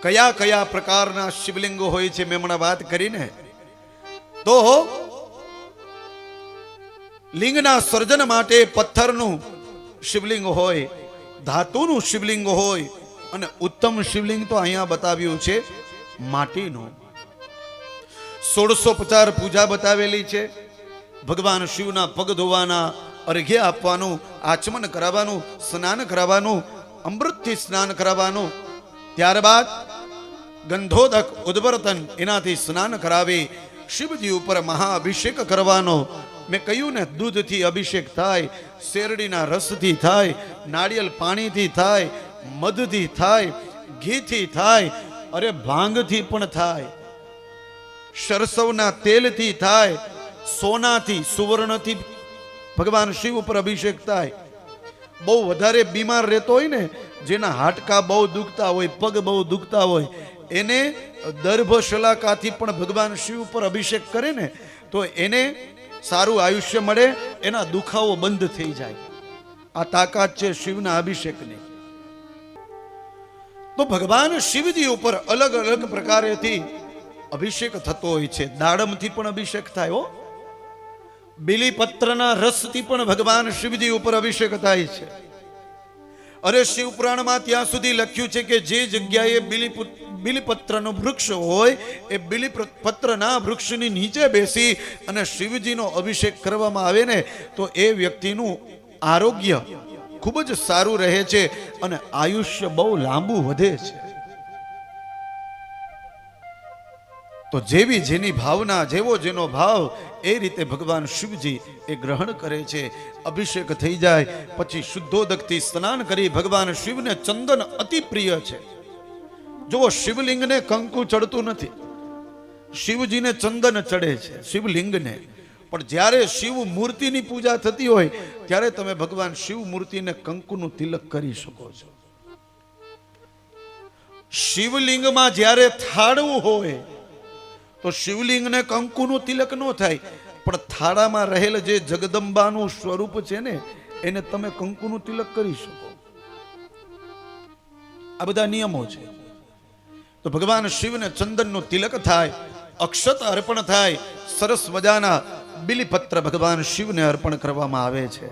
કયા કયા પ્રકારના શિવલિંગો હોય છે મેં હમણાં વાત કરીને. તો લિંગના સર્જન માટે પથ્થરનું શિવલિંગ હોય, ધાતુનું શિવલિંગ હોય, અને ઉત્તમ શિવલિંગ તો અહીંયા બતાવ્યું છે માટીનું. 1650 પૂજા બતાવેલી છે. ભગવાન શિવના પગ ધોવાના, અર્ઘ્ય આપવાનું, આચમન કરાવવાનું, સ્નાન કરાવવાનું, અમૃતથી સ્નાન કરાવવાનું, ત્યારબાદ ગંધોદક ઉદ્વર્તન એનાથી સ્નાન કરાવી શિવજી ઉપર મહાઅભિષેક કરવાનો. મેં કહ્યું ને, દૂધથી અભિષેક થાય, શેરડીના રસથી થાય, નાળિયેર પાણીથી થાય, મધથી થાય, ઘીથી થાય, અરે ભાંગથી પણ થાય, સરસવના તેલથી થાય, સોનાથી સુવર્ણથી ભગવાન શિવ ઉપર અભિષેક થાય. બહુ વધારે બીમાર રહેતો હોય ને, જેના હાડકા બહુ દુખતા હોય, પગ બહુ દુખતા હોય, એને દર્ભશલાકાથી પણ ભગવાન શિવ ઉપર અભિષેક કરે ને તો એને સારું આયુષ્ય મળે, એના દુખાવો બંધ થઈ જાય. આ તાકાત છે શિવના અભિષેકની. તો ભગવાન શિવજી ઉપર અલગ અલગ પ્રકારેથી અભિષેક થતો હોય છે. દાડમથી પણ અભિષેક થાય હો. બીલીપત્રના રસથી પણ ભગવાન શિવજી ઉપર અભિષેક થાય છે. અરે શિવ પુરાણમાં ત્યાં સુધી લખ્યું છે કે જે જગ્યાએ બીલીપત્રનું વૃક્ષ હોય એ બીલીપત્રના વૃક્ષની નીચે બેસી અને શિવજીનો અભિષેક કરવામાં આવે ને તો એ વ્યક્તિનું આરોગ્ય ખૂબ જ સારું રહે છે અને આયુષ્ય બહુ લાંબુ વધે છે. તો જેવી જેની ભાવના, જેવો જેનો ભાવ, એ રીતે ભગવાન શિવજી એ ગ્રહણ કરે છે. અભિષેક થઈ જાય પછી શુદ્ધોદકથી સ્નાન કરી ભગવાન શિવને ચંદન અતિ પ્રિય છે. જો શિવલિંગને કંકુ ચડતું નથી, શિવજીને ચંદન ચડે છે શિવલિંગને. પણ જ્યારે શિવ મૂર્તિની પૂજા થતી હોય ત્યારે તમે ભગવાન શિવ મૂર્તિને કંકુનું તિલક કરી શકો છો. શિવલિંગમાં જ્યારે થાળવું હોય તો શિવલિંગને કંકુનું તિલક ન થાય, પણ થાળામાં રહેલ જે જગદંબાનું સ્વરૂપ છે ને એને તમે કંકુનું તિલક કરી શકો. આ બધા નિયમો છે. તો ભગવાન શિવને ચંદનનું તિલક થાય, અક્ષત અર્પણ થાય, સરસ મજાના બીલીપત્ર ભગવાન શિવને અર્પણ કરવામાં આવે છે.